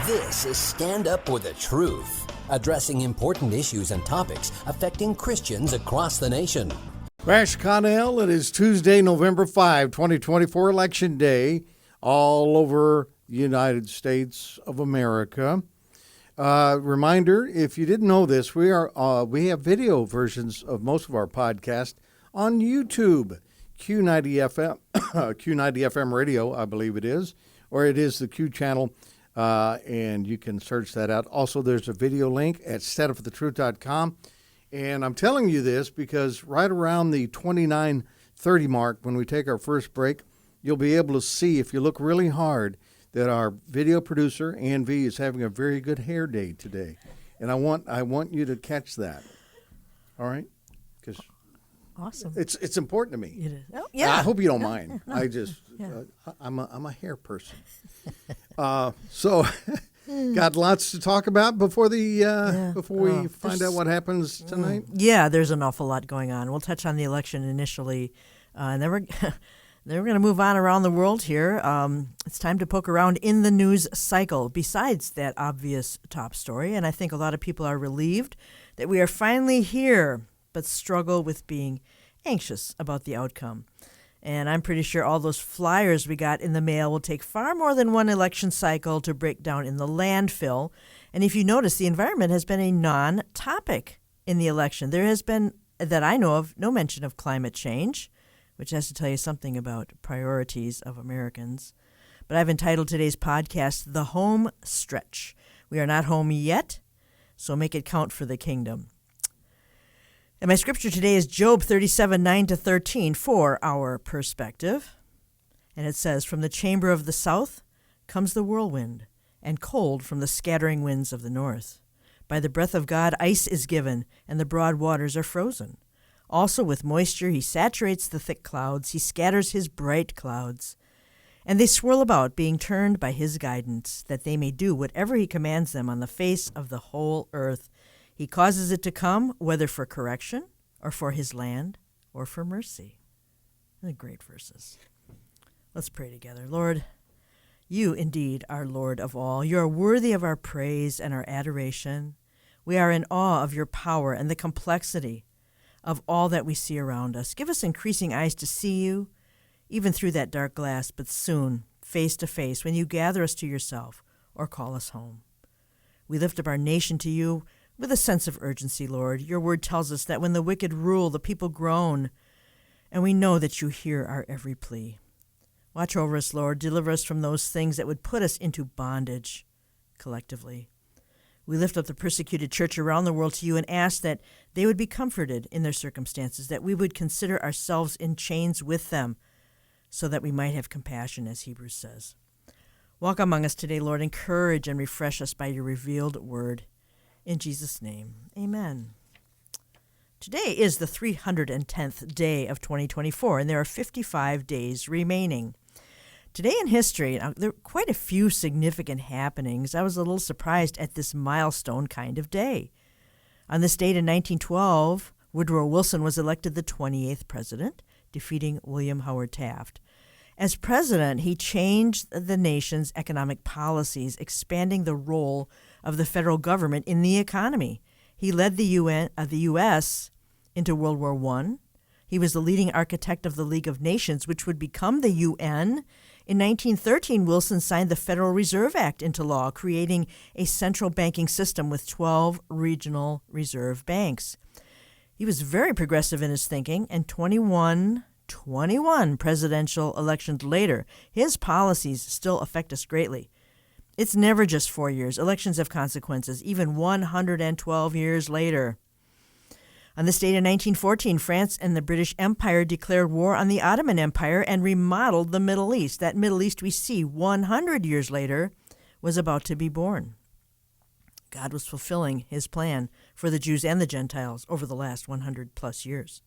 This is Stand Up for the Truth, addressing important issues and topics affecting Christians across the nation. Rash Connell, it is Tuesday, November 5, 2024, Election Day, all over the United States of America. Reminder, if you didn't know this, we have video versions of most of our podcasts on YouTube. Q90 FM Radio, I believe it is, or it is the Q channel, and you can search that out. Also, there's a video link at standupforthetruth.com. And I'm telling you this because right around the 29:30 mark, when we take our first break, you'll be able to see, if you look really hard, that our video producer, Ann V, is having a very good hair day today. And I want you to catch that. All right? Because awesome. It's important to me. It is. Oh, yeah. I hope you don't mind. No. I just, Yeah. I'm a hair person. So got lots to talk about before we find out what happens tonight. Yeah, there's an awful lot going on. We'll touch on the election initially, and then we're going to move on around the world here. It's time to poke around in the news cycle, besides that obvious top story. And I think a lot of people are relieved that we are finally here, but struggle with being anxious about the outcome. And I'm pretty sure all those flyers we got in the mail will take far more than one election cycle to break down in the landfill. And if you notice, the environment has been a non-topic in the election. There has been, that I know of, no mention of climate change, which has to tell you something about priorities of Americans. But I've entitled today's podcast, The Home Stretch. We are not home yet, so make it count for the kingdom. And my scripture today is Job 37:9-13 for our perspective. And it says, "From the chamber of the south comes the whirlwind, and cold from the scattering winds of the north. By the breath of God ice is given, and the broad waters are frozen. Also with moisture he saturates the thick clouds, he scatters his bright clouds. And they swirl about, being turned by his guidance, that they may do whatever he commands them on the face of the whole earth. He causes it to come, whether for correction, or for his land, or for mercy." They're great verses. Let's pray together. Lord, you indeed are Lord of all. You are worthy of our praise and our adoration. We are in awe of your power and the complexity of all that we see around us. Give us increasing eyes to see you, even through that dark glass, but soon, face to face, when you gather us to yourself or call us home. We lift up our nation to you with a sense of urgency, Lord. Your word tells us that when the wicked rule, the people groan, and we know that you hear our every plea. Watch over us, Lord. Deliver us from those things that would put us into bondage collectively. We lift up the persecuted church around the world to you and ask that they would be comforted in their circumstances, that we would consider ourselves in chains with them, so that we might have compassion, as Hebrews says. Walk among us today, Lord. Encourage and refresh us by your revealed word. In Jesus' name, amen. Today is the 310th day of 2024, and there are 55 days remaining. Today in history, there are quite a few significant happenings. I was a little surprised at this milestone kind of day. On this date in 1912, Woodrow Wilson was elected the 28th president, defeating William Howard Taft. As president, he changed the nation's economic policies, expanding the role of the federal government in the economy. He led the U.S. into World War I. He was the leading architect of the League of Nations, which would become the UN. In 1913, Wilson signed the Federal Reserve Act into law, creating a central banking system with 12 regional reserve banks. He was very progressive in his thinking, and 21 presidential elections later, his policies still affect us greatly. It's never just 4 years. Elections have consequences, even 112 years later. On this date in 1914, France and the British Empire declared war on the Ottoman Empire and remodeled the Middle East. That Middle East we see 100 years later was about to be born. God was fulfilling his plan for the Jews and the Gentiles over the last 100 plus years.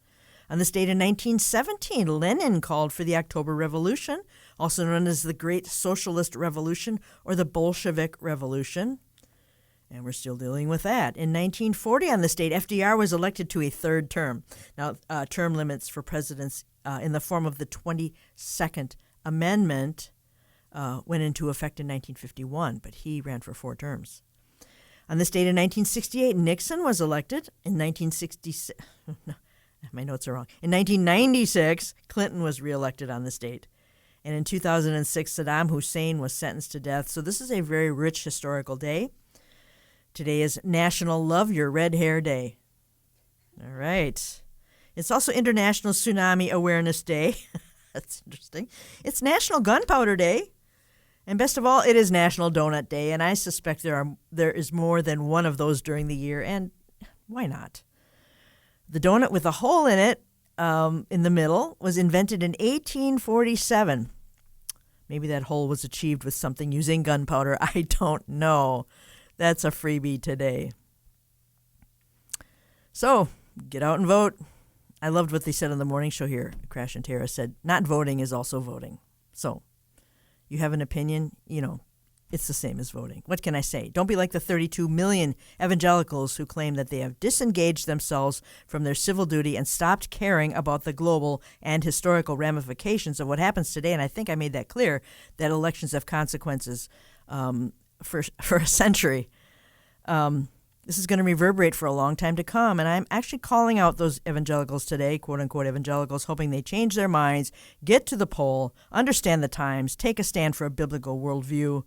On this date in 1917, Lenin called for the October Revolution, also known as the Great Socialist Revolution or the Bolshevik Revolution. And we're still dealing with that. In 1940, on this date, FDR was elected to a third term. Now, term limits for presidents in the form of the 22nd Amendment went into effect in 1951, but he ran for 4 terms. On this date in 1968, Nixon was elected. In 1966, my notes are wrong. In 1996, Clinton was reelected on this date. And in 2006, Saddam Hussein was sentenced to death. So this is a very rich historical day. Today is National Love Your Red Hair Day. All right. It's also International Tsunami Awareness Day. That's interesting. It's National Gunpowder Day. And best of all, it is National Donut Day, and I suspect there is more than one of those during the year, and why not? The donut with a hole in it in the middle was invented in 1847. Maybe that hole was achieved with something using gunpowder. I don't know. That's a freebie today. So, get out and vote. I loved what they said on the morning show here. Crash and Tara said, not voting is also voting. So, you have an opinion, it's the same as voting. What can I say? Don't be like the 32 million evangelicals who claim that they have disengaged themselves from their civil duty and stopped caring about the global and historical ramifications of what happens today. And I think I made that clear, that elections have consequences for a century. This is going to reverberate for a long time to come. And I'm actually calling out those evangelicals today, quote-unquote evangelicals, hoping they change their minds, get to the poll, understand the times, take a stand for a biblical worldview.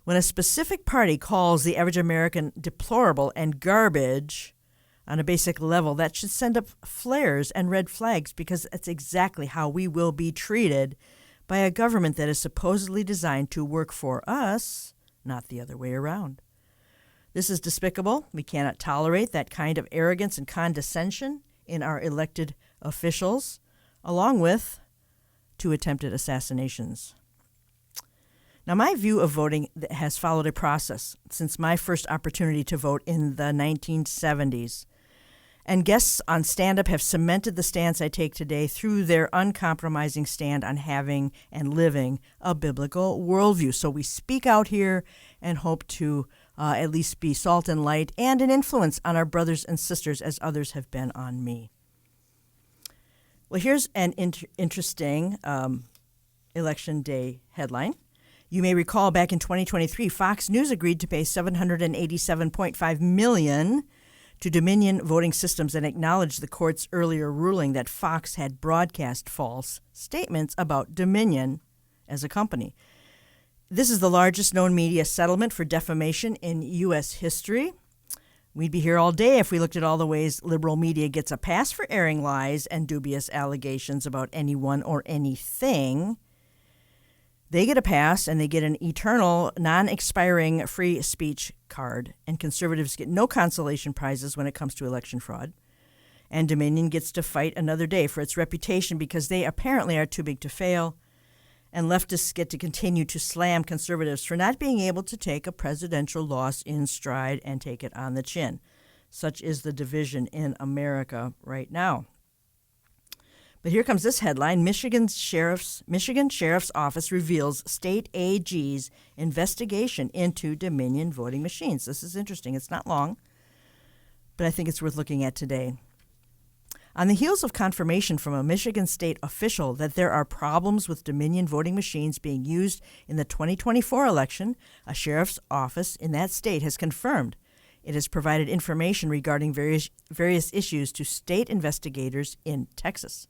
When a specific party calls the average American deplorable and garbage on a basic level, that should send up flares and red flags, because that's exactly how we will be treated by a government that is supposedly designed to work for us, not the other way around. This is despicable. We cannot tolerate that kind of arrogance and condescension in our elected officials, along with 2 attempted assassinations. Now, my view of voting has followed a process since my first opportunity to vote in the 1970s. And guests on Stand Up have cemented the stance I take today through their uncompromising stand on having and living a biblical worldview. So we speak out here and hope to at least be salt and light and an influence on our brothers and sisters as others have been on me. Well, here's an interesting Election Day headline. You may recall back in 2023, Fox News agreed to pay $787.5 million to Dominion Voting Systems and acknowledged the court's earlier ruling that Fox had broadcast false statements about Dominion as a company. This is the largest known media settlement for defamation in U.S. history. We'd be here all day if we looked at all the ways liberal media gets a pass for airing lies and dubious allegations about anyone or anything. They get a pass, and they get an eternal, non-expiring free speech card, and conservatives get no consolation prizes when it comes to election fraud. And Dominion gets to fight another day for its reputation because they apparently are too big to fail, and leftists get to continue to slam conservatives for not being able to take a presidential loss in stride and take it on the chin. Such is the division in America right now. But here comes this headline. Michigan Sheriff's Office reveals state AG's investigation into Dominion voting machines. This is interesting. It's not long, but I think it's worth looking at today. On the heels of confirmation from a Michigan state official that there are problems with Dominion voting machines being used in the 2024 election, a sheriff's office in that state has confirmed it has provided information regarding various issues to state investigators in Texas.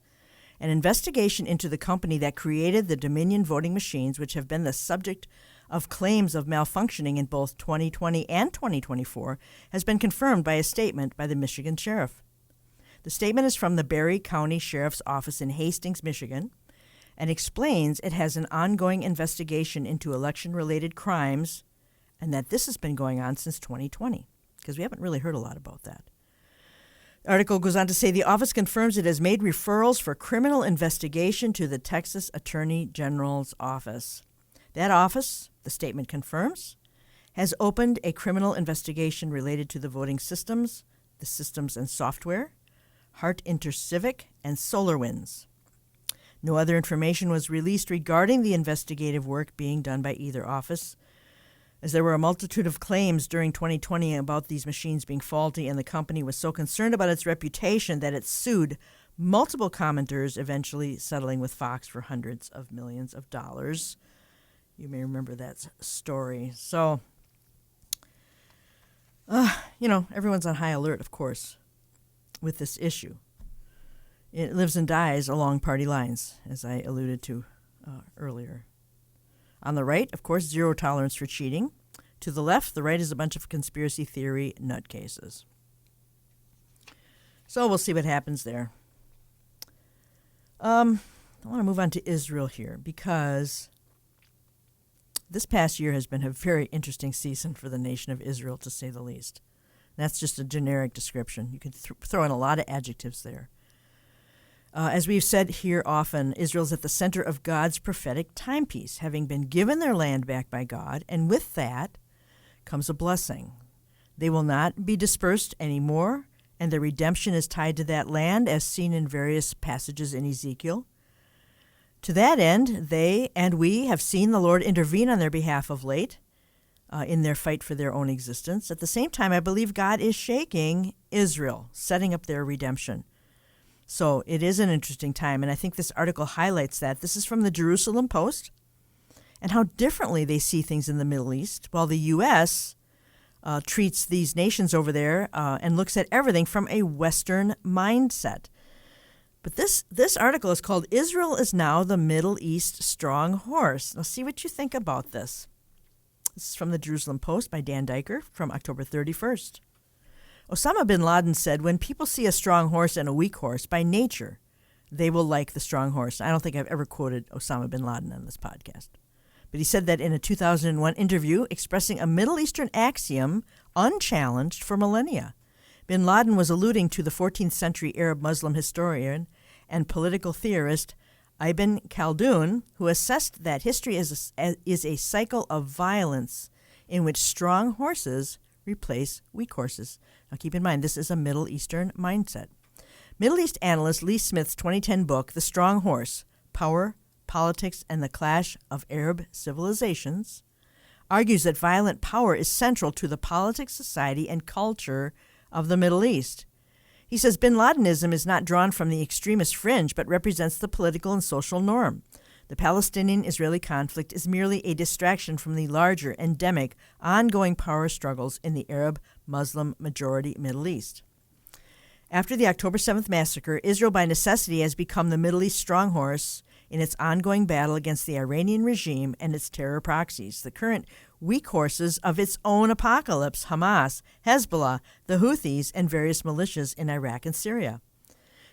An investigation into the company that created the Dominion voting machines, which have been the subject of claims of malfunctioning in both 2020 and 2024, has been confirmed by a statement by the Michigan sheriff. The statement is from the Berry County Sheriff's Office in Hastings, Michigan, and explains it has an ongoing investigation into election-related crimes and that this has been going on since 2020, because we haven't really heard a lot about that. The article goes on to say the office confirms it has made referrals for criminal investigation to the Texas Attorney General's office. That office, the statement confirms, has opened a criminal investigation related to the voting systems, the systems and software, Hart InterCivic, and SolarWinds. No other information was released regarding the investigative work being done by either office, as there were a multitude of claims during 2020 about these machines being faulty, and the company was so concerned about its reputation that it sued multiple commenters, eventually settling with Fox for hundreds of millions of dollars. You may remember that story. So, everyone's on high alert, of course, with this issue. It lives and dies along party lines, as I alluded to earlier. On the right, of course, zero tolerance for cheating. To the left, the right is a bunch of conspiracy theory nutcases. So we'll see what happens there. I want to move on to Israel here because this past year has been a very interesting season for the nation of Israel, to say the least. That's just a generic description. You could throw in a lot of adjectives there. As we've said here often, Israel's at the center of God's prophetic timepiece, having been given their land back by God, and with that comes a blessing. They will not be dispersed anymore, and their redemption is tied to that land, as seen in various passages in Ezekiel. To that end, they and we have seen the Lord intervene on their behalf of late in their fight for their own existence. At the same time, I believe God is shaking Israel, setting up their redemption. So it is an interesting time, and I think this article highlights that. This is from the Jerusalem Post, and how differently they see things in the Middle East, while the U.S. Treats these nations over there and looks at everything from a Western mindset. But this article is called "Israel is Now the Middle East Strong Horse." Now, see what you think about this. This is from the Jerusalem Post by Dan Diker from October 31st. Osama bin Laden said, "When people see a strong horse and a weak horse, by nature, they will like the strong horse." I don't think I've ever quoted Osama bin Laden on this podcast. But he said that in a 2001 interview expressing a Middle Eastern axiom unchallenged for millennia. Bin Laden was alluding to the 14th century Arab Muslim historian and political theorist Ibn Khaldun, who assessed that history is a cycle of violence in which strong horses replace weak horses. Now keep in mind, this is a Middle Eastern mindset. Middle East analyst Lee Smith's 2010 book, The Strong Horse, Power, Politics, and the Clash of Arab Civilizations, argues that violent power is central to the politics, society, and culture of the Middle East. He says bin Ladenism is not drawn from the extremist fringe, but represents the political and social norm. The Palestinian-Israeli conflict is merely a distraction from the larger, endemic, ongoing power struggles in the Arab-Muslim majority Middle East. After the October 7th massacre, Israel by necessity has become the Middle East strong horse in its ongoing battle against the Iranian regime and its terror proxies, the current weak horses of its own apocalypse, Hamas, Hezbollah, the Houthis, and various militias in Iraq and Syria.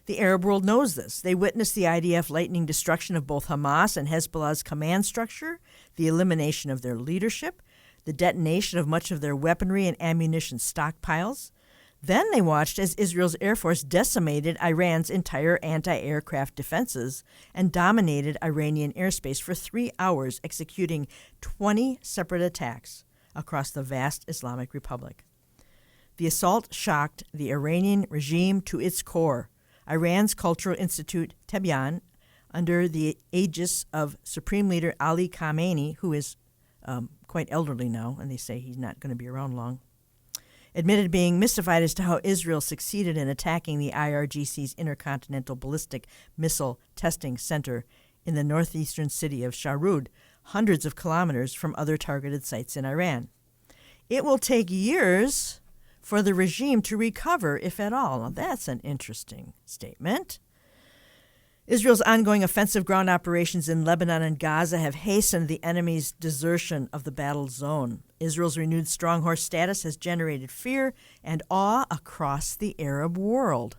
The Arab world knows this. They witnessed the IDF lightning destruction of both Hamas and Hezbollah's command structure, the elimination of their leadership, the detonation of much of their weaponry and ammunition stockpiles. Then they watched as Israel's Air Force decimated Iran's entire anti-aircraft defenses and dominated Iranian airspace for 3 hours, executing 20 separate attacks across the vast Islamic Republic. The assault shocked the Iranian regime to its core. Iran's Cultural Institute, Tebyan, under the aegis of Supreme Leader Ali Khamenei, who is quite elderly now, and they say he's not going to be around long, admitted being mystified as to how Israel succeeded in attacking the IRGC's Intercontinental Ballistic Missile Testing Center in the northeastern city of Sharud, hundreds of kilometers from other targeted sites in Iran. It will take years for the regime to recover, if at all. Now, that's an interesting statement. Israel's ongoing offensive ground operations in Lebanon and Gaza have hastened the enemy's desertion of the battle zone. Israel's renewed strong horse status has generated fear and awe across the Arab world.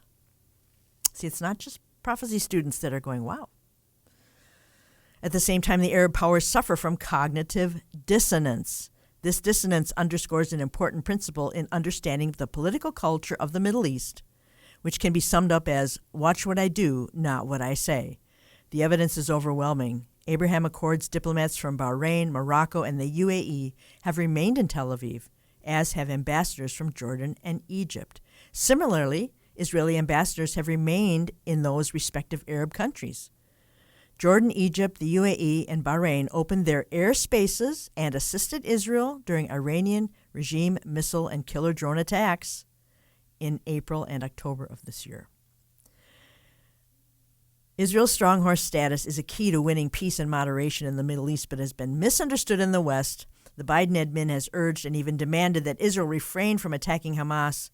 See, it's not just prophecy students that are going, wow. At the same time, the Arab powers suffer from cognitive dissonance. This dissonance underscores an important principle in understanding the political culture of the Middle East, which can be summed up as, watch what I do, not what I say. The evidence is overwhelming. Abraham Accords diplomats from Bahrain, Morocco, and the UAE have remained in Tel Aviv, as have ambassadors from Jordan and Egypt. Similarly, Israeli ambassadors have remained in those respective Arab countries. Jordan, Egypt, the UAE, and Bahrain opened their airspaces and assisted Israel during Iranian regime missile and killer drone attacks in April and October of this year. Israel's strong horse status is a key to winning peace and moderation in the Middle East, but has been misunderstood in the West. The Biden admin has urged and even demanded that Israel refrain from attacking Hamas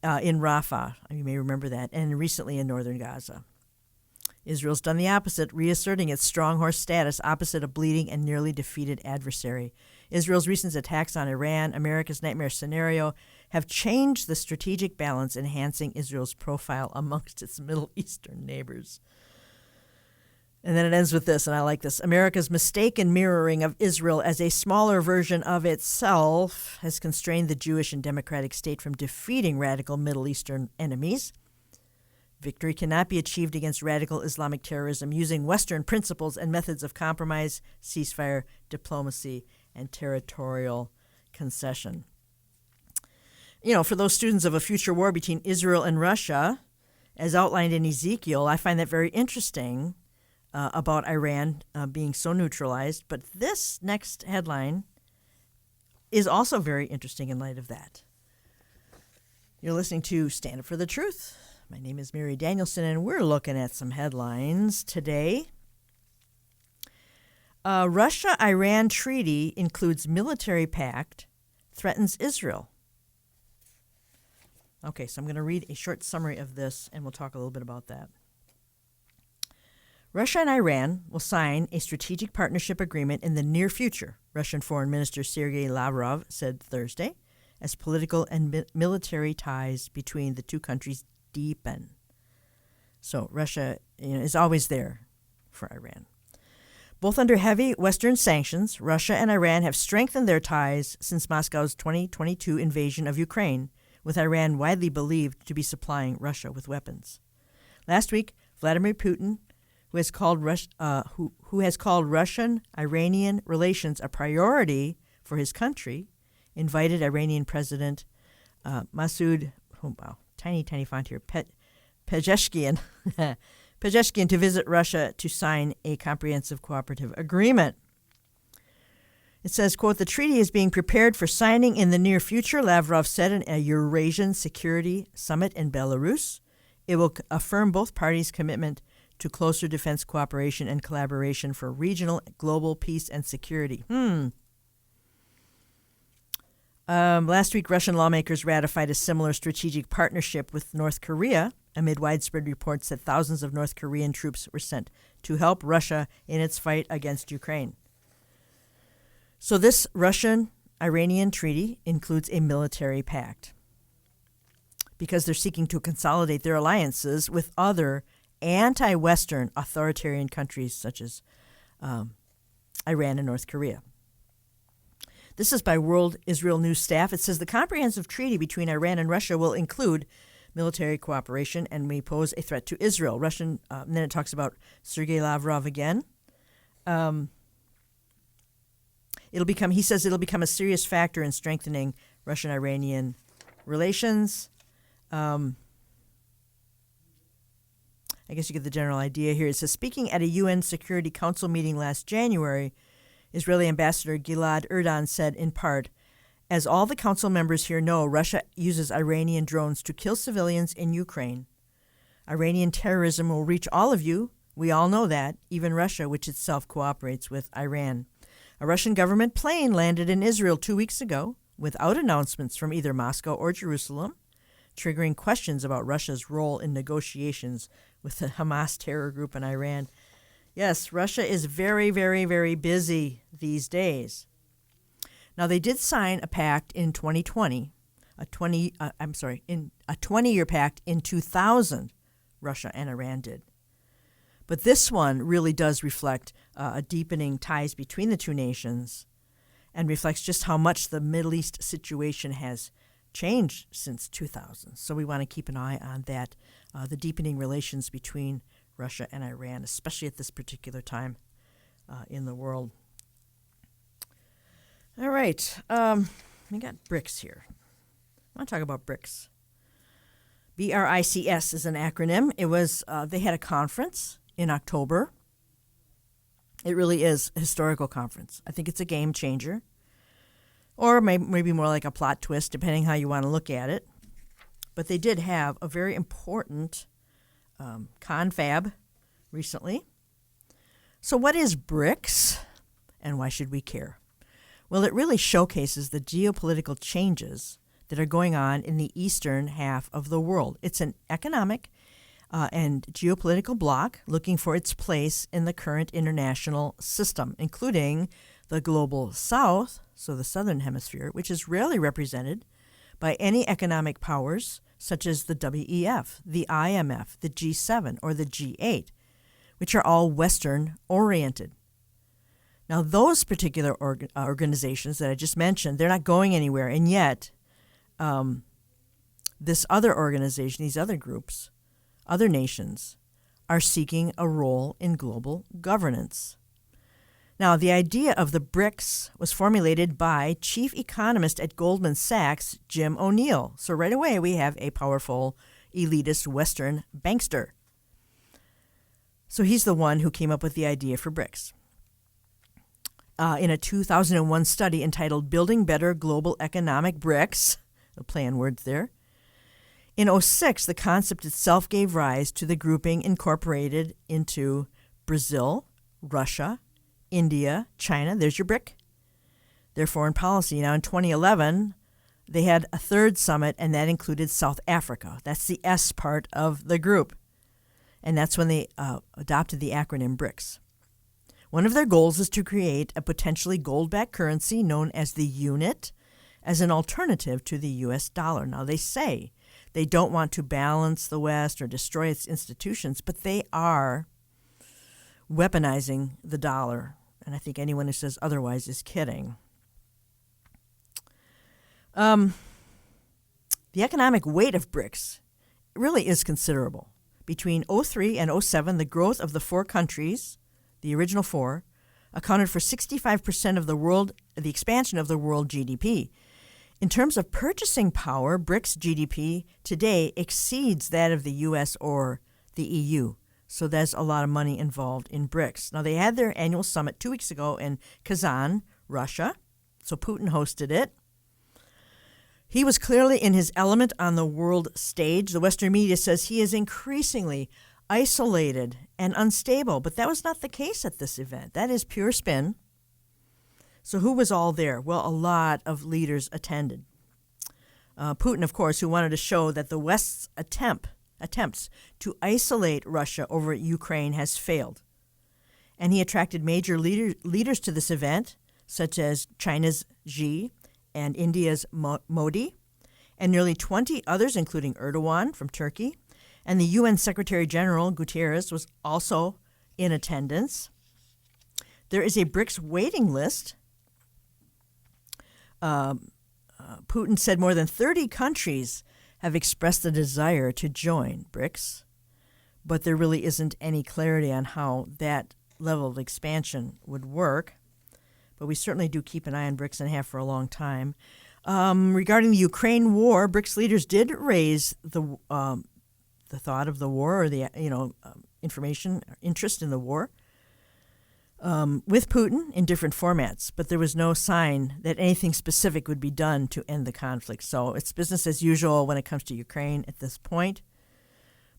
in Rafah. You may remember that, and recently in northern Gaza. Israel's done the opposite, reasserting its strong horse status opposite a bleeding and nearly defeated adversary. Israel's recent attacks on Iran, America's nightmare scenario, have changed the strategic balance, enhancing Israel's profile amongst its Middle Eastern neighbors. And then it ends with this, and I like this. America's mistaken mirroring of Israel as a smaller version of itself has constrained the Jewish and democratic state from defeating radical Middle Eastern enemies. Victory cannot be achieved against radical Islamic terrorism using Western principles and methods of compromise, ceasefire, diplomacy, and territorial concession. For those students of a future war between Israel and Russia, as outlined in Ezekiel, I find that very interesting about Iran being so neutralized. But this next headline is also very interesting in light of that. You're listening to Stand Up for the Truth. My name is Mary Danielsen, and we're looking at some headlines today. Russia-Iran treaty includes military pact, threatens Israel. Okay, so I'm going to read a short summary of this, and we'll talk a little bit about that. Russia and Iran will sign a strategic partnership agreement in the near future, Russian Foreign Minister Sergei Lavrov said Thursday, as political and military ties between the two countries deepen. So Russia is always there for Iran. Both under heavy Western sanctions, Russia and Iran have strengthened their ties since Moscow's 2022 invasion of Ukraine, with Iran widely believed to be supplying Russia with weapons. Last week, Vladimir Putin, who has called Russian-Iranian relations a priority for his country, invited Iranian President Masoud, tiny font here, Pezeshkian, Pezeshkian to visit Russia to sign a comprehensive cooperative agreement. It says, quote, the treaty is being prepared for signing in the near future, Lavrov said in a Eurasian Security Summit in Belarus. It will affirm both parties' commitment to closer defense cooperation and collaboration for regional, global peace and security. Last week, Russian lawmakers ratified a similar strategic partnership with North Korea amid widespread reports that thousands of North Korean troops were sent to help Russia in its fight against Ukraine. So this Russian-Iranian treaty includes a military pact because they're seeking to consolidate their alliances with other anti-Western authoritarian countries such as Iran and North Korea. This is by World Israel News Staff. It says the comprehensive treaty between Iran and Russia will include military cooperation and may pose a threat to Israel. And then it talks about Sergei Lavrov again. He says it'll become a serious factor in strengthening Russian-Iranian relations. I guess you get the general idea here. It says, speaking at a UN Security Council meeting last January, Israeli Ambassador Gilad Erdan said in part, as all the council members here know, Russia uses Iranian drones to kill civilians in Ukraine. Iranian terrorism will reach all of you. We all know that, even Russia, which itself cooperates with Iran. A Russian government plane landed in Israel 2 weeks ago without announcements from either Moscow or Jerusalem, triggering questions about Russia's role in negotiations with the Hamas terror group in Iran. Yes, Russia is very, very, very busy these days. Now, they did sign a pact in 2020, a 20-year pact in 2000, Russia and Iran did. But this one really does reflect a deepening ties between the two nations and reflects just how much the Middle East situation has changed since 2000. So we want to keep an eye on that, the deepening relations between Russia and Iran, especially at this particular time in the world. All right. We got BRICS here. I want to talk about BRICS. BRICS is an acronym. It was they had a conference in October. It really is a historical conference. I think it's a game changer, or maybe more like a plot twist, depending how you want to look at it. But they did have a very important confab recently. So what is BRICS, and why should we care? Well, it really showcases the geopolitical changes that are going on in the eastern half of the world. It's an economic and geopolitical bloc looking for its place in the current international system, including the global south, so the southern hemisphere, which is rarely represented by any economic powers such as the WEF, the IMF, the G7, or the G8, which are all Western-oriented. Now, those particular organizations that I just mentioned, they're not going anywhere, and yet this other organization, these other groups, other nations, are seeking a role in global governance. Now, the idea of the BRICS was formulated by chief economist at Goldman Sachs, Jim O'Neill. So right away, we have a powerful, elitist Western bankster. So he's the one who came up with the idea for BRICS. In a 2001 study entitled Building Better Global Economic BRICS, a play on words there, in 2006, the concept itself gave rise to the grouping incorporated into Brazil, Russia, India, China, there's your BRIC, their foreign policy. Now, in 2011, they had a third summit, and that included South Africa. That's the S part of the group. And that's when they adopted the acronym BRICS. One of their goals is to create a potentially gold-backed currency known as the unit as an alternative to the U.S. dollar. Now, they say they don't want to balance the West or destroy its institutions, but they are weaponizing the dollar. And I think anyone who says otherwise is kidding. The economic weight of BRICS really is considerable. Between 2003 and 2007, the growth of the four countries, the original four, accounted for 65% of the expansion of the world GDP. In terms of purchasing power, BRICS GDP today exceeds that of the U.S. or the EU. So there's a lot of money involved in BRICS. Now, they had their annual summit 2 weeks ago in Kazan, Russia. So Putin hosted it. He was clearly in his element on the world stage. The Western media says he is increasingly isolated and unstable, but that was not the case at this event. That is pure spin. So who was all there? Well, a lot of leaders attended. Putin, of course, who wanted to show that the West's attempts to isolate Russia over Ukraine has failed. And he attracted major leaders to this event, such as China's Xi and India's Modi, and nearly 20 others, including Erdogan from Turkey. And the UN Secretary General Guterres was also in attendance. There is a BRICS waiting list. Putin said more than 30 countries have expressed a desire to join BRICS, but there really isn't any clarity on how that level of expansion would work. But we certainly do keep an eye on BRICS and have for a long time. Regarding the Ukraine war, BRICS leaders did raise the thought of the war, or the interest in the war, with Putin in different formats, but there was no sign that anything specific would be done to end the conflict. So it's business as usual when it comes to Ukraine at this point.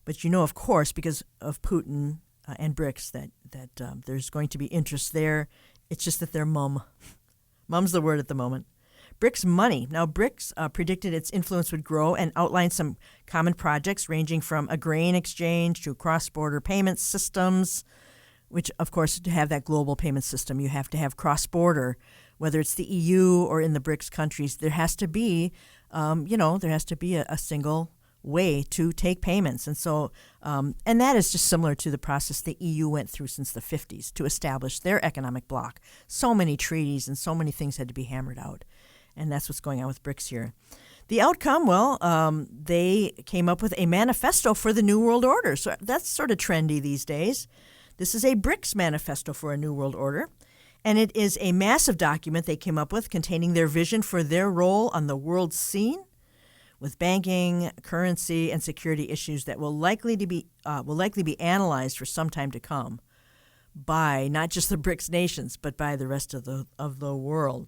But of course, because of Putin and BRICS, that there's going to be interest there. It's just that they're mum. Mum's the word at the moment. BRICS money. Now, BRICS predicted its influence would grow and outlined some common projects ranging from a grain exchange to cross-border payment systems, which, of course, to have that global payment system, you have to have cross-border, whether it's the EU or in the BRICS countries. There has to be, a single way to take payments. And so, and that is just similar to the process the EU went through since the 50s to establish their economic bloc. So many treaties and so many things had to be hammered out. And that's what's going on with BRICS here. The outcome, they came up with a manifesto for the New World Order. So that's sort of trendy these days. This is a BRICS manifesto for a New World Order, and it is a massive document they came up with containing their vision for their role on the world scene with banking, currency, and security issues that will likely be analyzed for some time to come by not just the BRICS nations, but by the rest of the world.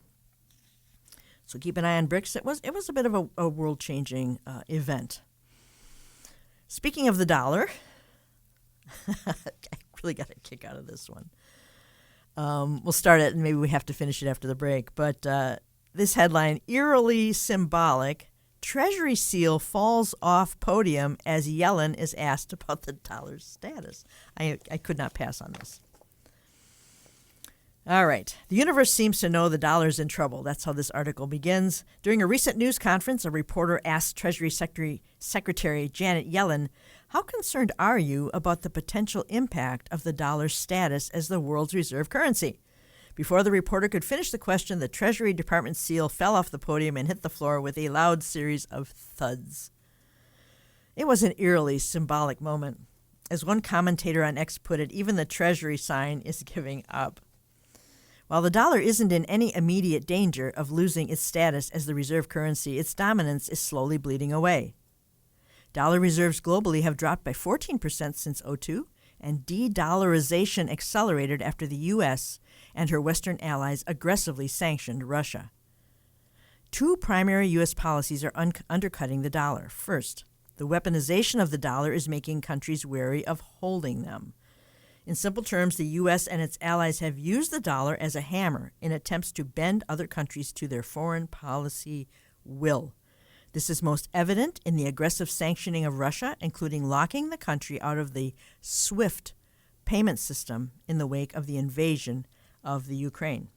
So keep an eye on BRICS. It was a bit of a world-changing event. Speaking of the dollar, I really got a kick out of this one. We'll start it, and maybe we have to finish it after the break. But this headline, eerily symbolic, Treasury seal falls off podium as Yellen is asked about the dollar's status. I could not pass on this. All right. The universe seems to know the dollar's in trouble. That's how this article begins. During a recent news conference, a reporter asked Treasury Secretary Janet Yellen, "How concerned are you about the potential impact of the dollar's status as the world's reserve currency?" Before the reporter could finish the question, the Treasury Department seal fell off the podium and hit the floor with a loud series of thuds. It was an eerily symbolic moment. As one commentator on X put it, even the Treasury sign is giving up. While the dollar isn't in any immediate danger of losing its status as the reserve currency, its dominance is slowly bleeding away. Dollar reserves globally have dropped by 14% since '02, and de-dollarization accelerated after the U.S. and her Western allies aggressively sanctioned Russia. Two primary U.S. policies are undercutting the dollar. First, the weaponization of the dollar is making countries wary of holding them. In simple terms, the U.S. and its allies have used the dollar as a hammer in attempts to bend other countries to their foreign policy will. This is most evident in the aggressive sanctioning of Russia, including locking the country out of the SWIFT payment system in the wake of the invasion of the Ukraine.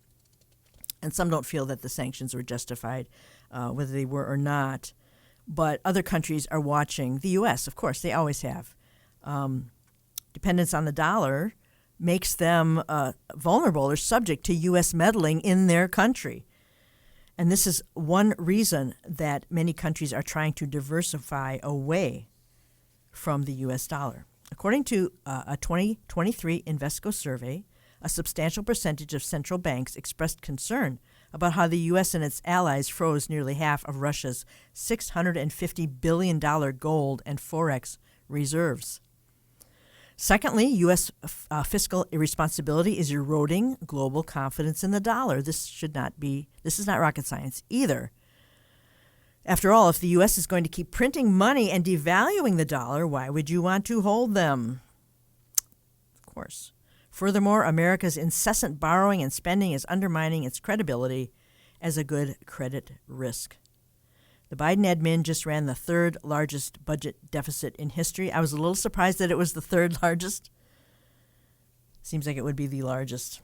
And some don't feel that the sanctions were justified, whether they were or not. But other countries are watching. The U.S., of course, they always have. Dependence on the dollar makes them vulnerable or subject to U.S. meddling in their country. And this is one reason that many countries are trying to diversify away from the U.S. dollar. According to a 2023 Invesco survey, a substantial percentage of central banks expressed concern about how the U.S. and its allies froze nearly half of Russia's $650 billion gold and forex reserves. Secondly, U.S. Fiscal irresponsibility is eroding global confidence in the dollar. This is not rocket science either. After all, if the U.S. is going to keep printing money and devaluing the dollar, why would you want to hold them? Of course. Furthermore, America's incessant borrowing and spending is undermining its credibility as a good credit risk. The Biden admin just ran the third largest budget deficit in history. I was a little surprised that it was the third largest. Seems like it would be the largest.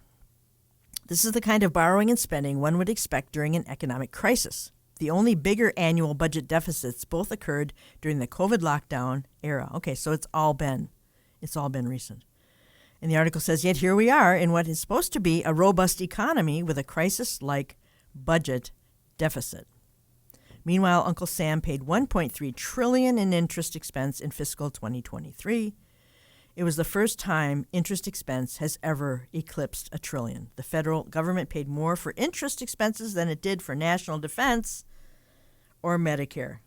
This is the kind of borrowing and spending one would expect during an economic crisis. The only bigger annual budget deficits both occurred during the COVID lockdown era. Okay, so it's all been recent. And the article says, yet here we are in what is supposed to be a robust economy with a crisis-like budget deficit. Meanwhile, Uncle Sam paid $1.3 trillion in interest expense in fiscal 2023. It was the first time interest expense has ever eclipsed $1 trillion. The federal government paid more for interest expenses than it did for national defense or Medicare.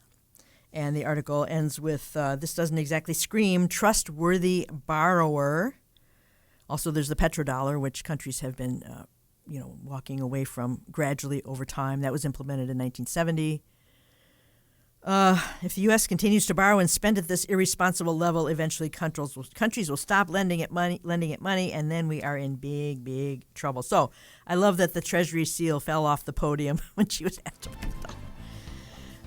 And the article ends with, this doesn't exactly scream trustworthy borrower. Also, there's the petrodollar, which countries have been, walking away from gradually over time. That was implemented in 1970. If the U.S. continues to borrow and spend at this irresponsible level, eventually countries will stop lending it money, and then we are in big, big trouble. So I love that the Treasury seal fell off the podium when she was asked about it.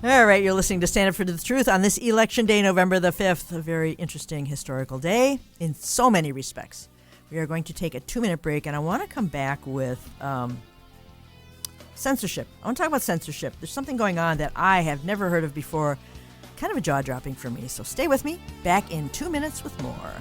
All right, you're listening to Stand Up for the Truth on this Election Day, November the 5th, a very interesting historical day in so many respects. We are going to take a 2-minute break, and I want to come back with censorship. I want to talk about censorship. There's something going on that I have never heard of before. Kind of a jaw-dropping for me. So stay with me. Back in 2 minutes with more.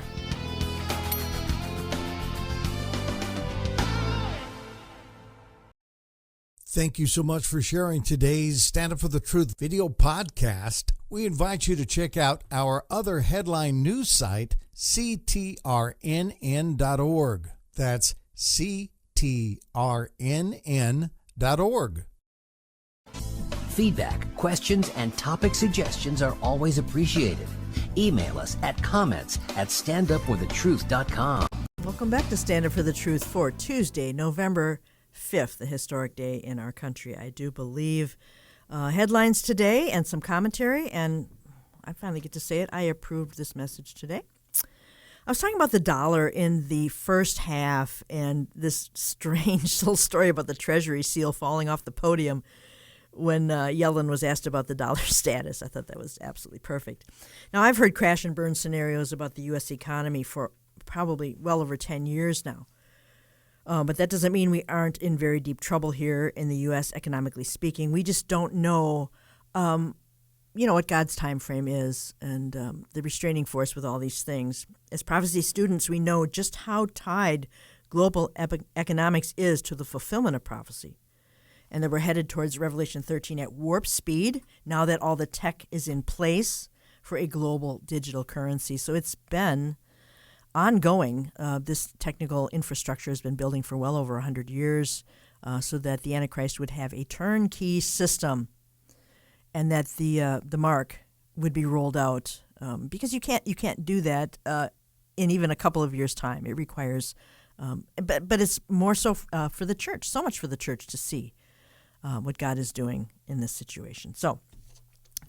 Thank you so much for sharing today's Stand Up for the Truth video podcast. We invite you to check out our other headline news site, ctrnn.org. That's ctrnn.org. Feedback, questions, and topic suggestions are always appreciated. Email us at comments@standupforthetruth.com. Welcome back to Stand Up for the Truth for Tuesday, November 5th, a historic day in our country, I do believe. Headlines today and some commentary, and I finally get to say it. I approved this message today. I was talking about the dollar in the first half and this strange little story about the Treasury seal falling off the podium when Yellen was asked about the dollar status. I thought that was absolutely perfect. Now, I've heard crash and burn scenarios about the U.S. economy for probably well over 10 years now. But that doesn't mean we aren't in very deep trouble here in the U.S., economically speaking. We just don't know, what God's time frame is and the restraining force with all these things. As prophecy students, we know just how tied global economics is to the fulfillment of prophecy, and that we're headed towards Revelation 13 at warp speed now that all the tech is in place for a global digital currency. So it's been ongoing. This technical infrastructure has been building for well over 100 years so that the Antichrist would have a turnkey system and that the mark would be rolled out because you can't do that in even a couple of years' time. It requires, but it's more so for the church, so much for the church to see what God is doing in this situation. So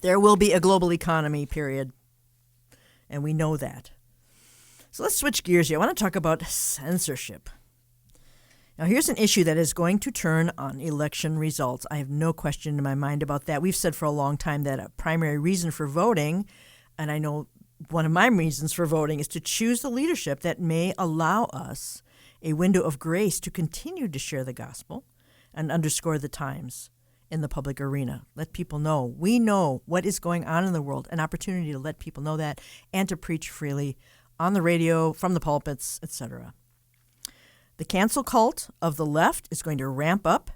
there will be a global economy, period, and we know that. So let's switch gears here. I want to talk about censorship. Now, here's an issue that is going to turn on election results. I have no question in my mind about that. We've said for a long time that a primary reason for voting, and I know one of my reasons for voting, is to choose the leadership that may allow us a window of grace to continue to share the gospel and underscore the times in the public arena. Let people know. We know what is going on in the world, an opportunity to let people know that and to preach freely on the radio, from the pulpits, etc. The cancel cult of the left is going to ramp up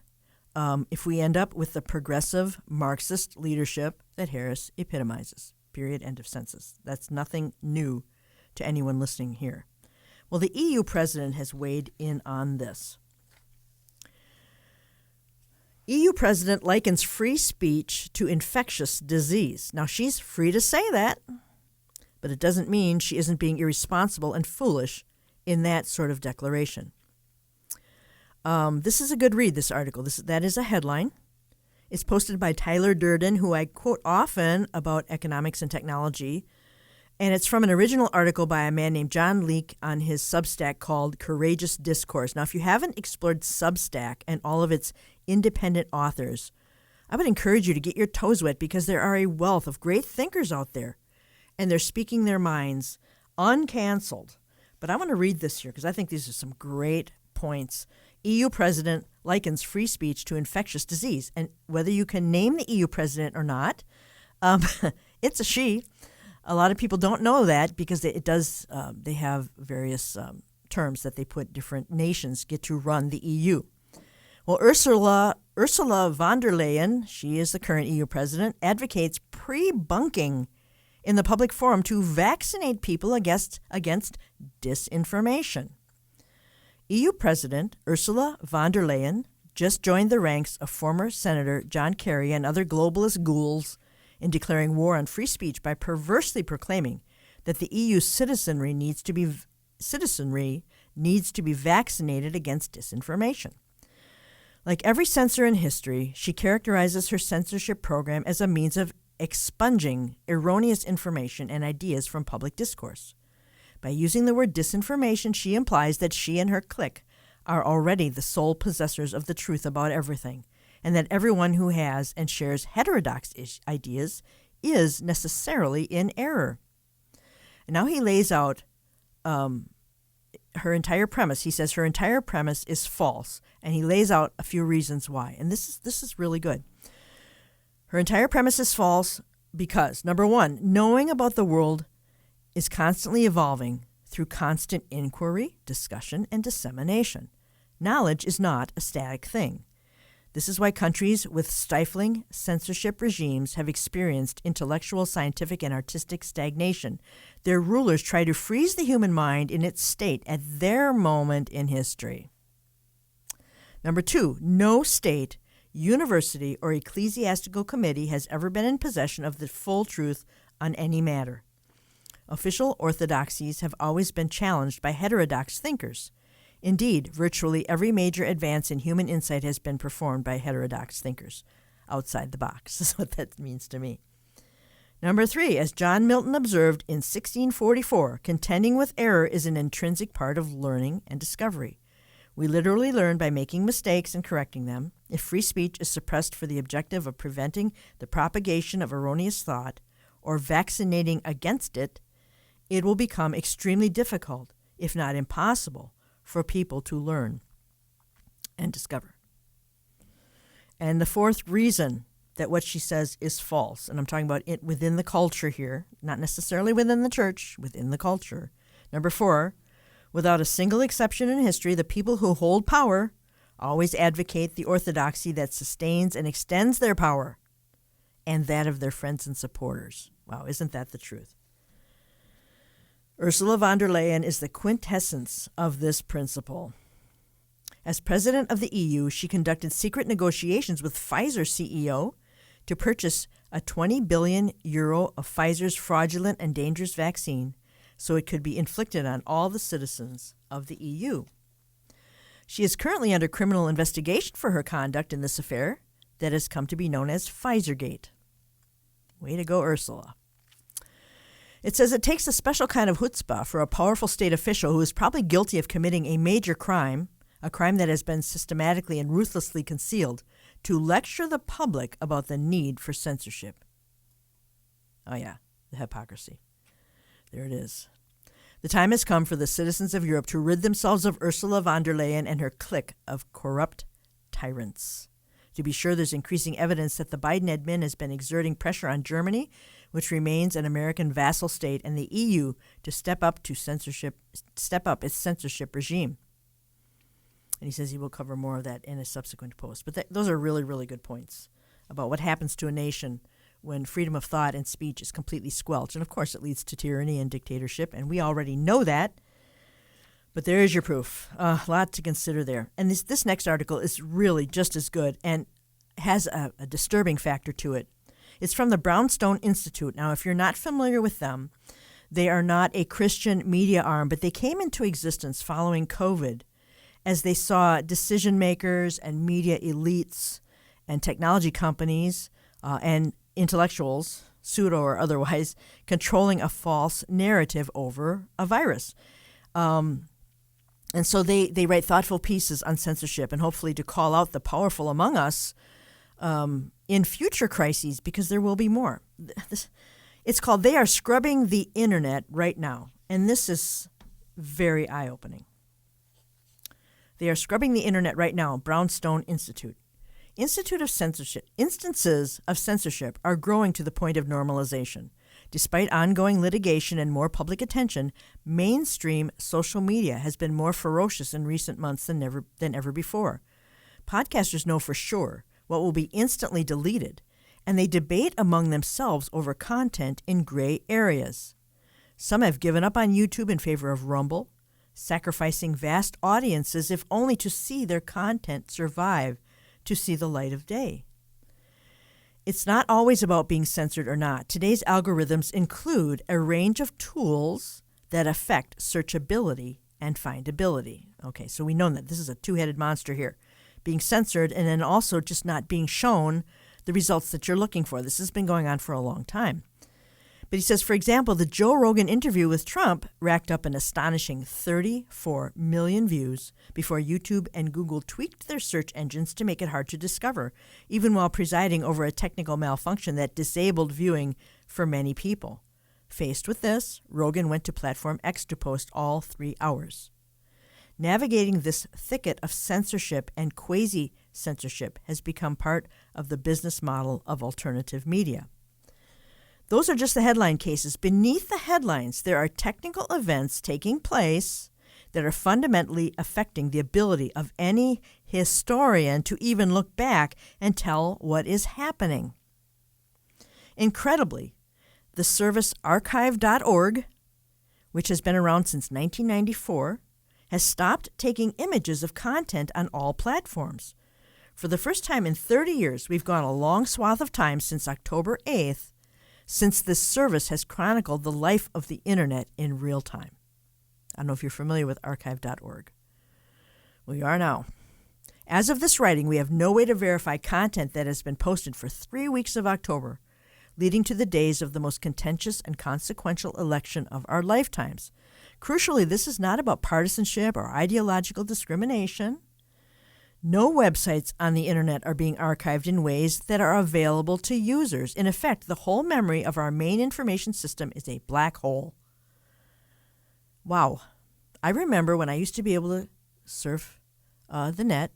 if we end up with the progressive Marxist leadership that Harris epitomizes. Period. End of census. That's nothing new to anyone listening here. Well, the EU president has weighed in on this. EU president likens free speech to infectious disease. Now, she's free to say that, but it doesn't mean she isn't being irresponsible and foolish in that sort of declaration. This is a good read, this article. That is a headline. It's posted by Tyler Durden, who I quote often about economics and technology. And it's from an original article by a man named John Leake on his Substack called Courageous Discourse. Now, if you haven't explored Substack and all of its independent authors, I would encourage you to get your toes wet because there are a wealth of great thinkers out there, and they're speaking their minds uncanceled. But I want to read this here because I think these are some great points. EU president likens free speech to infectious disease. And whether you can name the EU president or not, it's a she. A lot of people don't know that because they have various terms that they put different nations get to run the EU. Well, Ursula von der Leyen, she is the current EU president, advocates pre-bunking in the public forum to vaccinate people against disinformation. EU President Ursula von der Leyen just joined the ranks of former Senator John Kerry and other globalist ghouls in declaring war on free speech by perversely proclaiming that the EU citizenry needs to be vaccinated against disinformation. Like every censor in history, she characterizes her censorship program as a means of expunging erroneous information and ideas from public discourse. By using the word disinformation, she implies that she and her clique are already the sole possessors of the truth about everything, and that everyone who has and shares heterodox ideas is necessarily in error. And now he lays out her entire premise. He says her entire premise is false, and he lays out a few reasons why. And this is really good. Her entire premise is false because, number one, knowing about the world is constantly evolving through constant inquiry, discussion, and dissemination. Knowledge is not a static thing. This is why countries with stifling censorship regimes have experienced intellectual, scientific, and artistic stagnation. Their rulers try to freeze the human mind in its state at their moment in history. Number two, no state, university, or ecclesiastical committee has ever been in possession of the full truth on any matter. Official orthodoxies have always been challenged by heterodox thinkers. Indeed, virtually every major advance in human insight has been performed by heterodox thinkers outside the box. That's what that means to me. Number 3, as John Milton observed in 1644, contending with error is an intrinsic part of learning and discovery. We literally learn by making mistakes and correcting them. If free speech is suppressed for the objective of preventing the propagation of erroneous thought or vaccinating against it, it will become extremely difficult, if not impossible, for people to learn and discover. And the fourth reason that what she says is false, and I'm talking about it within the culture here, not necessarily within the church, within the culture. Number 4, without a single exception in history, the people who hold power always advocate the orthodoxy that sustains and extends their power and that of their friends and supporters. Wow, isn't that the truth? Ursula von der Leyen is the quintessence of this principle. As president of the EU, she conducted secret negotiations with Pfizer CEO to purchase a 20 billion euro of Pfizer's fraudulent and dangerous vaccine so it could be inflicted on all the citizens of the EU. She is currently under criminal investigation for her conduct in this affair that has come to be known as Pfizergate. Way to go, Ursula. It says it takes a special kind of chutzpah for a powerful state official who is probably guilty of committing a major crime, a crime that has been systematically and ruthlessly concealed, to lecture the public about the need for censorship. Oh yeah, the hypocrisy. There it is. The time has come for the citizens of Europe to rid themselves of Ursula von der Leyen and her clique of corrupt tyrants. To be sure, there's increasing evidence that the Biden admin has been exerting pressure on Germany, which remains an American vassal state, and the EU to step up its censorship regime. And he says he will cover more of that in a subsequent post. But those are really, really good points about what happens to a nation when freedom of thought and speech is completely squelched. And, of course, it leads to tyranny and dictatorship, and we already know that. But there is your proof. A lot to consider there. And this next article is really just as good and has a disturbing factor to it. It's from the Brownstone Institute. Now, if you're not familiar with them, they are not a Christian media arm, but they came into existence following COVID as they saw decision makers and media elites and technology companies and intellectuals, pseudo or otherwise, controlling a false narrative over a virus. And so they write thoughtful pieces on censorship and hopefully to call out the powerful among us in future crises, because there will be more. It's called They Are Scrubbing the Internet Right Now, and this is very eye-opening. They are scrubbing the Internet right now, Brownstone Institute. Instances of censorship are growing to the point of normalization. Despite ongoing litigation and more public attention, mainstream social media has been more ferocious in recent months than ever before. Podcasters know for sure what will be instantly deleted, and they debate among themselves over content in gray areas. Some have given up on YouTube in favor of Rumble, sacrificing vast audiences if only to see their content survive to see the light of day. It's not always about being censored or not. Today's algorithms include a range of tools that affect searchability and findability. Okay, so we know that this is a two-headed monster here. Being censored and then also just not being shown the results that you're looking for. This has been going on for a long time. But he says, for example, the Joe Rogan interview with Trump racked up an astonishing 34 million views before YouTube and Google tweaked their search engines to make it hard to discover, even while presiding over a technical malfunction that disabled viewing for many people. Faced with this, Rogan went to Platform X to post all 3 hours. Navigating this thicket of censorship and quasi-censorship has become part of the business model of alternative media. Those are just the headline cases. Beneath the headlines, there are technical events taking place that are fundamentally affecting the ability of any historian to even look back and tell what is happening. Incredibly, the service archive.org, which has been around since 1994, has stopped taking images of content on all platforms. For the first time in 30 years, we've gone a long swath of time since October 8th since this service has chronicled the life of the Internet in real time. I don't know if you're familiar with archive.org. Well, you are now. As of this writing, we have no way to verify content that has been posted for 3 weeks of October. leading to the days of the most contentious and consequential election of our lifetimes. Crucially, this is not about partisanship or ideological discrimination. No websites on the internet are being archived in ways that are available to users. In effect, the whole memory of our main information system is a black hole. Wow. I remember when I used to be able to surf the net,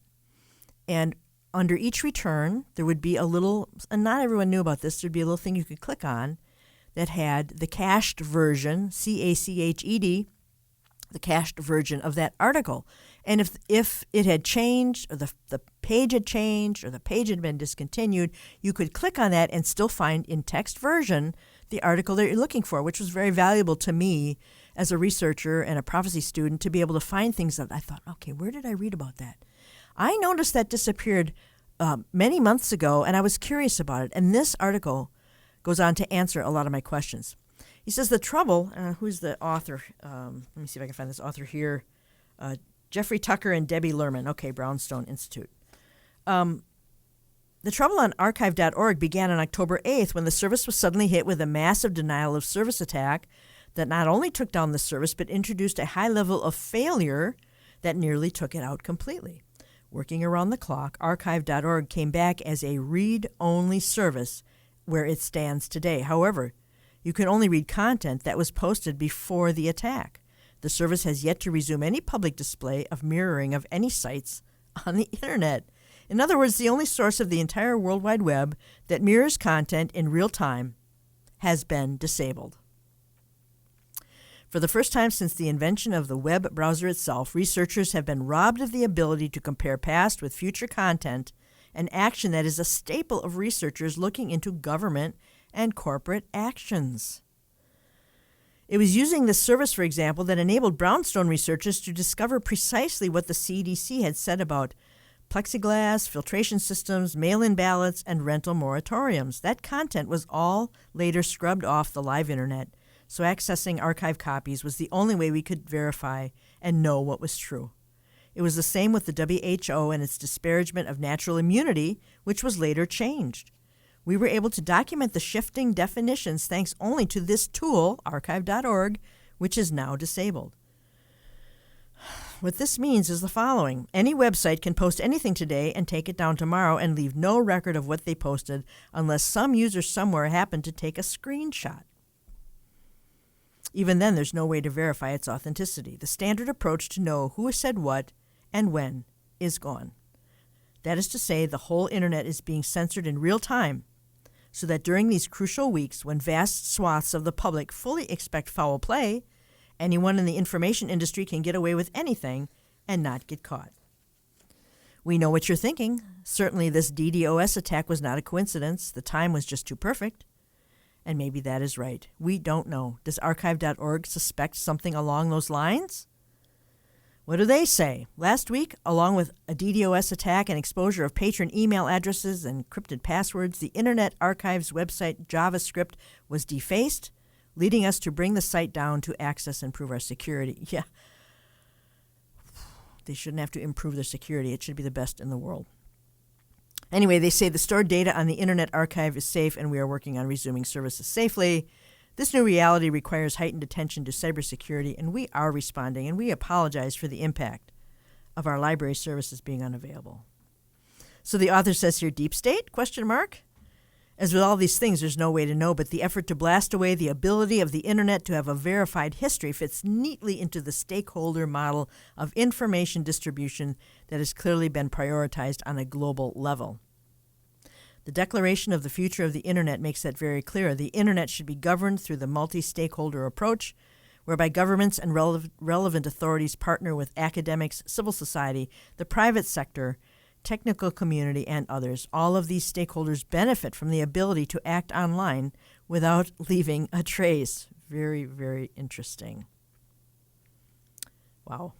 and under each return, there would be a little, and not everyone knew about this, there'd be a little thing you could click on that had the cached version, CACHED, the cached version of that article. And if it had changed, or the page had changed, or the page had been discontinued, you could click on that and still find in text version the article that you're looking for, which was very valuable to me as a researcher and a prophecy student to be able to find things that I thought, okay, where did I read about that? I noticed that disappeared many months ago, and I was curious about it. And this article goes on to answer a lot of my questions. He says the trouble, who's the author? Let me see if I can find this author here. Jeffrey Tucker and Debbie Lerman. Okay, Brownstone Institute. The trouble on archive.org began on October 8th when the service was suddenly hit with a massive denial of service attack that not only took down the service but introduced a high level of failure that nearly took it out completely. Working around the clock, archive.org came back as a read-only service where it stands today. However, you can only read content that was posted before the attack. The service has yet to resume any public display of mirroring of any sites on the internet. In other words, the only source of the entire World Wide Web that mirrors content in real time has been disabled. For the first time since the invention of the web browser itself, researchers have been robbed of the ability to compare past with future content, an action that is a staple of researchers looking into government and corporate actions. It was using this service, for example, that enabled Brownstone researchers to discover precisely what the CDC had said about plexiglass, filtration systems, mail-in ballots, and rental moratoriums. That content was all later scrubbed off the live internet, so accessing archive copies was the only way we could verify and know what was true. It was the same with the WHO and its disparagement of natural immunity, which was later changed. We were able to document the shifting definitions thanks only to this tool, archive.org, which is now disabled. What this means is the following. Any website can post anything today and take it down tomorrow and leave no record of what they posted unless some user somewhere happened to take a screenshot. Even then, there's no way to verify its authenticity. The standard approach to know who said what and when is gone. That is to say, the whole internet is being censored in real time, so that during these crucial weeks when vast swaths of the public fully expect foul play, anyone in the information industry can get away with anything and not get caught. We know what you're thinking. Certainly this DDoS attack was not a coincidence. The time was just too perfect. And maybe that is right. We don't know. Does archive.org suspect something along those lines? What do they say? Last week, along with a DDoS attack and exposure of patron email addresses and encrypted passwords, the Internet Archive's website JavaScript was defaced, leading us to bring the site down to access and improve our security. Yeah. They shouldn't have to improve their security. It should be the best in the world. Anyway, they say the stored data on the Internet Archive is safe and we are working on resuming services safely. This new reality requires heightened attention to cybersecurity, and we are responding, and we apologize for the impact of our library services being unavailable. So the author says here, deep state, ? As with all these things, there's no way to know, but the effort to blast away the ability of the internet to have a verified history fits neatly into the stakeholder model of information distribution that has clearly been prioritized on a global level. The Declaration of the Future of the Internet makes that very clear. The Internet should be governed through the multi-stakeholder approach, whereby governments and relevant authorities partner with academics, civil society, the private sector, technical community, and others. All of these stakeholders benefit from the ability to act online without leaving a trace. Very, very interesting. Wow.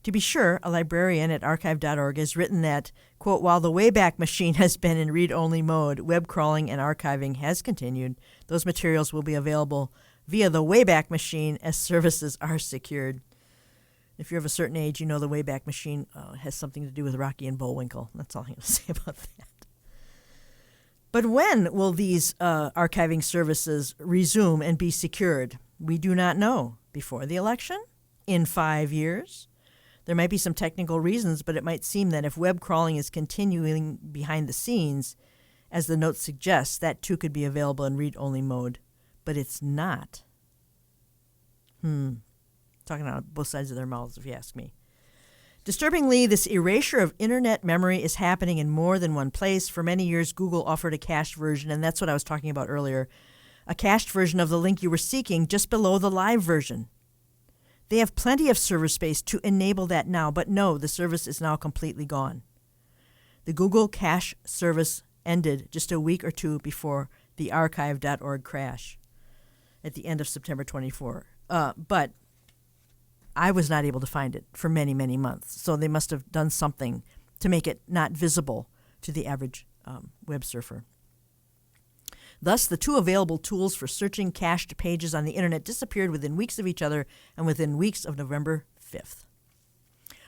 To be sure, a librarian at archive.org has written that, quote, while the Wayback Machine has been in read-only mode, web crawling and archiving has continued. Those materials will be available via the Wayback Machine as services are secured. If you're of a certain age, you know the Wayback Machine has something to do with Rocky and Bullwinkle. That's all I'm going to say about that. But when will these archiving services resume and be secured? We do not know. Before the election? In 5 years? There might be some technical reasons, but it might seem that if web crawling is continuing behind the scenes, as the note suggests, that too could be available in read-only mode. But it's not. Talking out of both sides of their mouths, if you ask me. Disturbingly, this erasure of internet memory is happening in more than one place. For many years, Google offered a cached version, and that's what I was talking about earlier, a cached version of the link you were seeking just below the live version. They have plenty of server space to enable that now, but no, the service is now completely gone. The Google Cache service ended just a week or two before the archive.org crash at the end of September 24. But I was not able to find it for many, many months. So they must have done something to make it not visible to the average web surfer. Thus, the two available tools for searching cached pages on the internet disappeared within weeks of each other and within weeks of November 5th.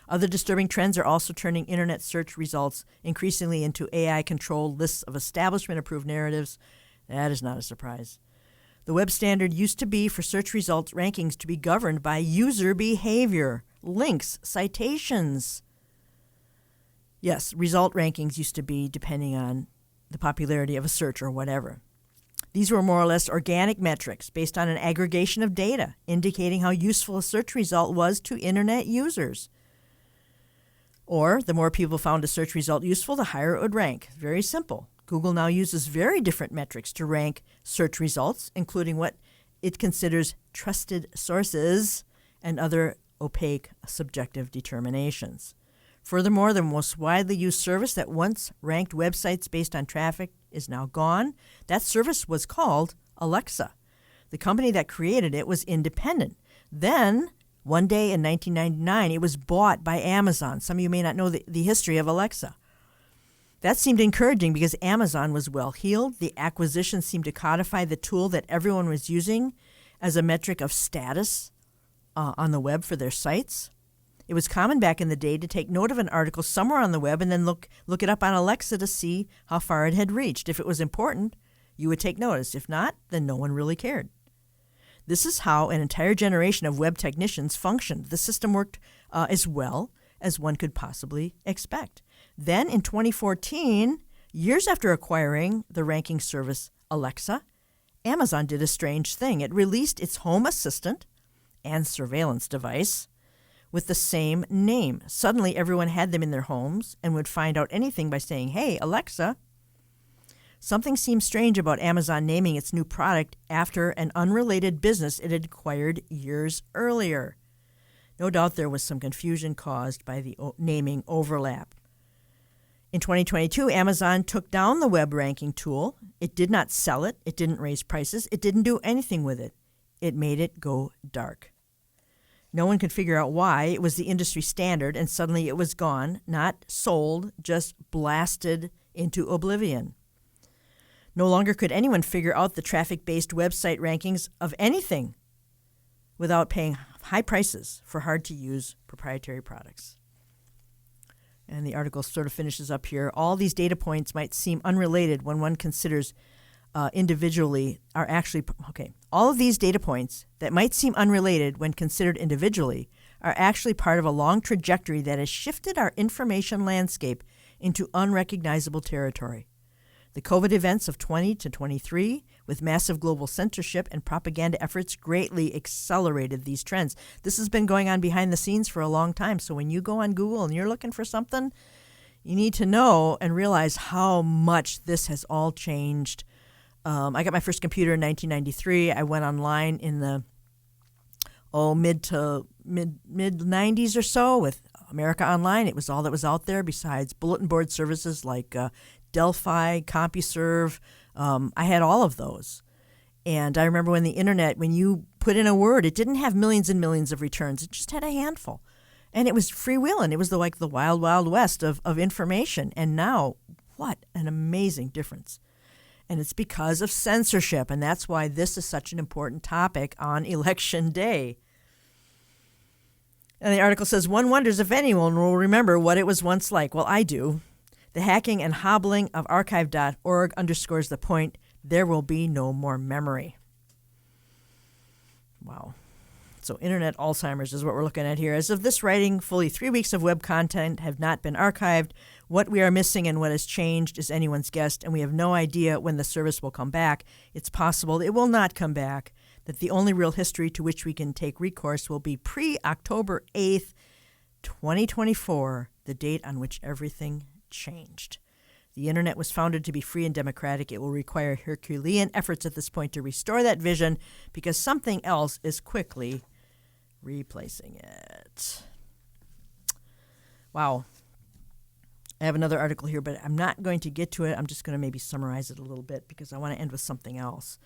Other disturbing trends are also turning internet search results increasingly into AI-controlled lists of establishment-approved narratives. That is not a surprise. The web standard used to be for search results rankings to be governed by user behavior, links, citations. Yes, result rankings used to be depending on the popularity of a search or whatever. These were more or less organic metrics based on an aggregation of data indicating how useful a search result was to internet users. Or the more people found a search result useful, the higher it would rank. Very simple. Google now uses very different metrics to rank search results, including what it considers trusted sources and other opaque subjective determinations. Furthermore, the most widely used service that once ranked websites based on traffic is now gone. That service was called Alexa. The company that created it was independent. Then, one day in 1999, it was bought by Amazon. Some of you may not know the history of Alexa. That seemed encouraging because Amazon was well-heeled. The acquisition seemed to codify the tool that everyone was using as a metric of status on the web for their sites. It was common back in the day to take note of an article somewhere on the web and then look it up on Alexa to see how far it had reached. If it was important, you would take notice. If not, then no one really cared. This is how an entire generation of web technicians functioned. The system worked as well as one could possibly expect. Then in 2014, years after acquiring the ranking service Alexa, Amazon did a strange thing. It released its home assistant and surveillance device with the same name. Suddenly, everyone had them in their homes and would find out anything by saying, "Hey, Alexa." Something seemed strange about Amazon naming its new product after an unrelated business it had acquired years earlier. No doubt there was some confusion caused by the naming overlap. In 2022, Amazon took down the web ranking tool. It did not sell it. It didn't raise prices. It didn't do anything with it. It made it go dark. No one could figure out why. It was the industry standard, and suddenly it was gone, not sold, just blasted into oblivion. No longer could anyone figure out the traffic-based website rankings of anything without paying high prices for hard-to-use proprietary products. And the article sort of finishes up here. All these data points might seem unrelated when one considers individually are actually, all of these data points that might seem unrelated when considered individually are actually part of a long trajectory that has shifted our information landscape into unrecognizable territory. The COVID events of 20 to 23, with massive global censorship and propaganda efforts, greatly accelerated these trends. This has been going on behind the scenes for a long time. So when you go on Google and you're looking for something, you need to know and realize how much this has all changed. I got my first computer in 1993. I went online in the mid 90s or so with America Online. It was all that was out there besides bulletin board services like Delphi, CompuServe. I had all of those. And I remember when the internet, when you put in a word, it didn't have millions and millions of returns. It just had a handful. And it was freewheeling. It was like the wild, wild west of information. And now, what an amazing difference. And it's because of censorship. And that's why this is such an important topic on Election Day. And the article says, one wonders if anyone will remember what it was once like. Well, I do. The hacking and hobbling of archive.org underscores the point: there will be no more memory. Wow. So internet Alzheimer's is what we're looking at here. As of this writing, fully 3 weeks of web content have not been archived. What we are missing and what has changed is anyone's guess, and we have no idea when the service will come back. It's possible it will not come back, that the only real history to which we can take recourse will be pre-October 8th, 2024, the date on which everything changed. The internet was founded to be free and democratic. It will require Herculean efforts at this point to restore that vision, because something else is quickly replacing it. Wow. I have another article here, but I'm not going to get to it. I'm just going to maybe summarize it a little bit because I want to end with something else.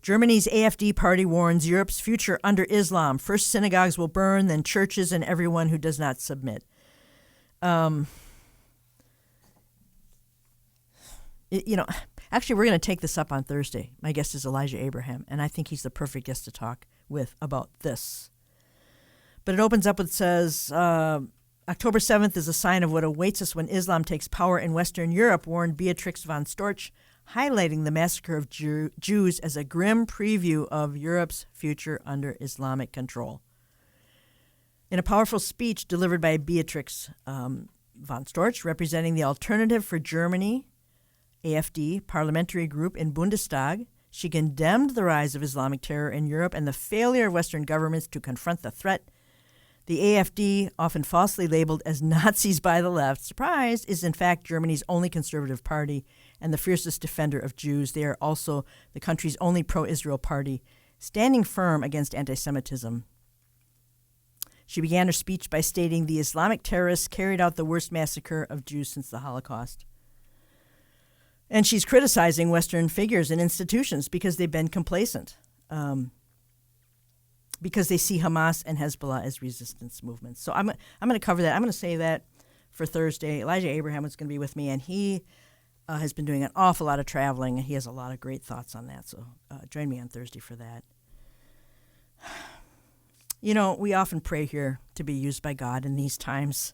Germany's AfD party warns Europe's future under Islam. First synagogues will burn, then churches and everyone who does not submit. Actually, we're going to take this up on Thursday. My guest is Elijah Abraham, and I think he's the perfect guest to talk with about this. But it opens up with, says, October 7th is a sign of what awaits us when Islam takes power in Western Europe, warned Beatrix von Storch, highlighting the massacre of Jews as a grim preview of Europe's future under Islamic control. In a powerful speech delivered by Beatrix von Storch, representing the Alternative for Germany, AfD, parliamentary group in Bundestag, she condemned the rise of Islamic terror in Europe and the failure of Western governments to confront the threat. The AfD, often falsely labeled as Nazis by the left, surprise, is in fact Germany's only conservative party and the fiercest defender of Jews. They are also the country's only pro-Israel party, standing firm against anti-Semitism. She began her speech by stating the Islamic terrorists carried out the worst massacre of Jews since the Holocaust. And she's criticizing Western figures and institutions because they've been complacent, because they see Hamas and Hezbollah as resistance movements. So I'm going to cover that. I'm going to say that for Thursday. Elijah Abraham is going to be with me, and he has been doing an awful lot of traveling, and he has a lot of great thoughts on that. So join me on Thursday for that. You know, we often pray here to be used by God in these times.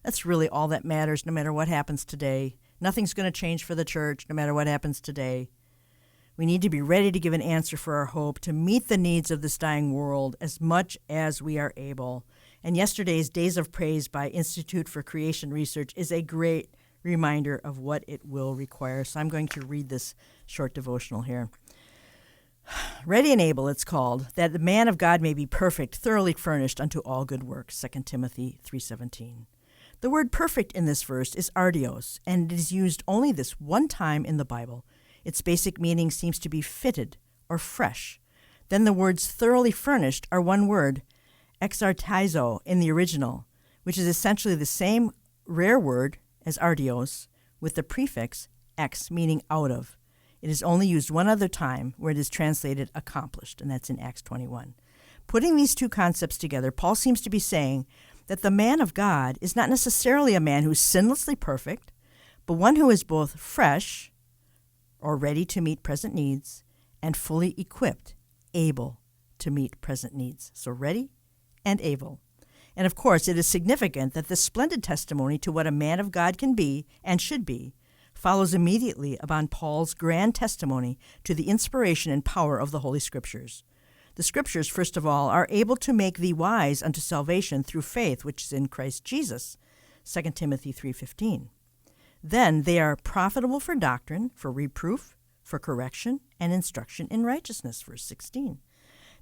That's really all that matters, no matter what happens today. Nothing's going to change for the church, no matter what happens today. We need to be ready to give an answer for our hope, to meet the needs of this dying world as much as we are able. And yesterday's Days of Praise by Institute for Creation Research is a great reminder of what it will require. So I'm going to read this short devotional here. Ready and able, it's called, that the man of God may be perfect, thoroughly furnished unto all good works, 2 Timothy 3:17. The word perfect in this verse is artios, and it is used only this one time in the Bible. Its basic meaning seems to be fitted or fresh. Then the words thoroughly furnished are one word, exartizo, in the original, which is essentially the same rare word as artios, with the prefix ex, meaning out of. It is only used one other time where it is translated accomplished, and that's in Acts 21. Putting these two concepts together, Paul seems to be saying that the man of God is not necessarily a man who's sinlessly perfect, but one who is both fresh or ready to meet present needs and fully equipped, able to meet present needs. So ready and able. And of course, it is significant that this splendid testimony to what a man of God can be and should be follows immediately upon Paul's grand testimony to the inspiration and power of the Holy Scriptures. The Scriptures, first of all, are able to make thee wise unto salvation through faith, which is in Christ Jesus, 2 Timothy 3:15. Then they are profitable for doctrine, for reproof, for correction, and instruction in righteousness, verse 16.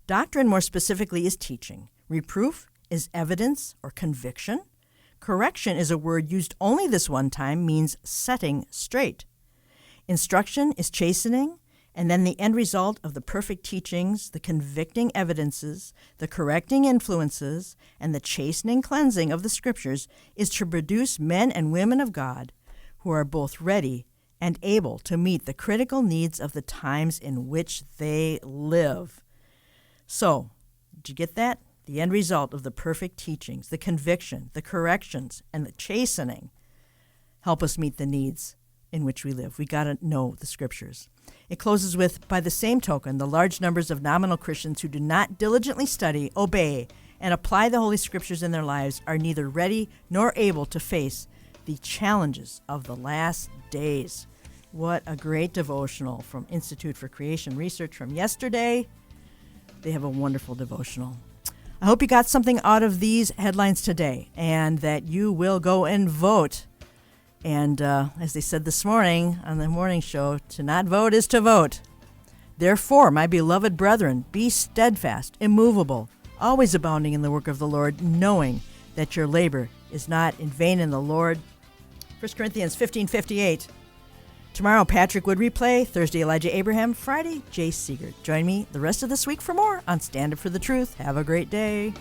Doctrine, more specifically, is teaching. Reproof is evidence or conviction. Correction is a word used only this one time, means setting straight. Instruction is chastening, and then the end result of the perfect teachings, the convicting evidences, the correcting influences, and the chastening cleansing of the Scriptures is to produce men and women of God who are both ready and able to meet the critical needs of the times in which they live. So, did you get that? The end result of the perfect teachings, the conviction, the corrections, and the chastening help us meet the needs in which we live. We got to know the Scriptures. It closes with, by the same token, the large numbers of nominal Christians who do not diligently study, obey, and apply the Holy Scriptures in their lives are neither ready nor able to face the challenges of the last days. What a great devotional from Institute for Creation Research from yesterday. They have a wonderful devotional. I hope you got something out of these headlines today and that you will go and vote. And as they said this morning on the morning show, to not vote is to vote. Therefore, my beloved brethren, be steadfast, immovable, always abounding in the work of the Lord, knowing that your labor is not in vain in the Lord. 1 Corinthians 15:58. Tomorrow, Patrick Wood replay. Thursday, Elijah Abraham. Friday, Jay Seegert. Join me the rest of this week for more on Stand Up for the Truth. Have a great day.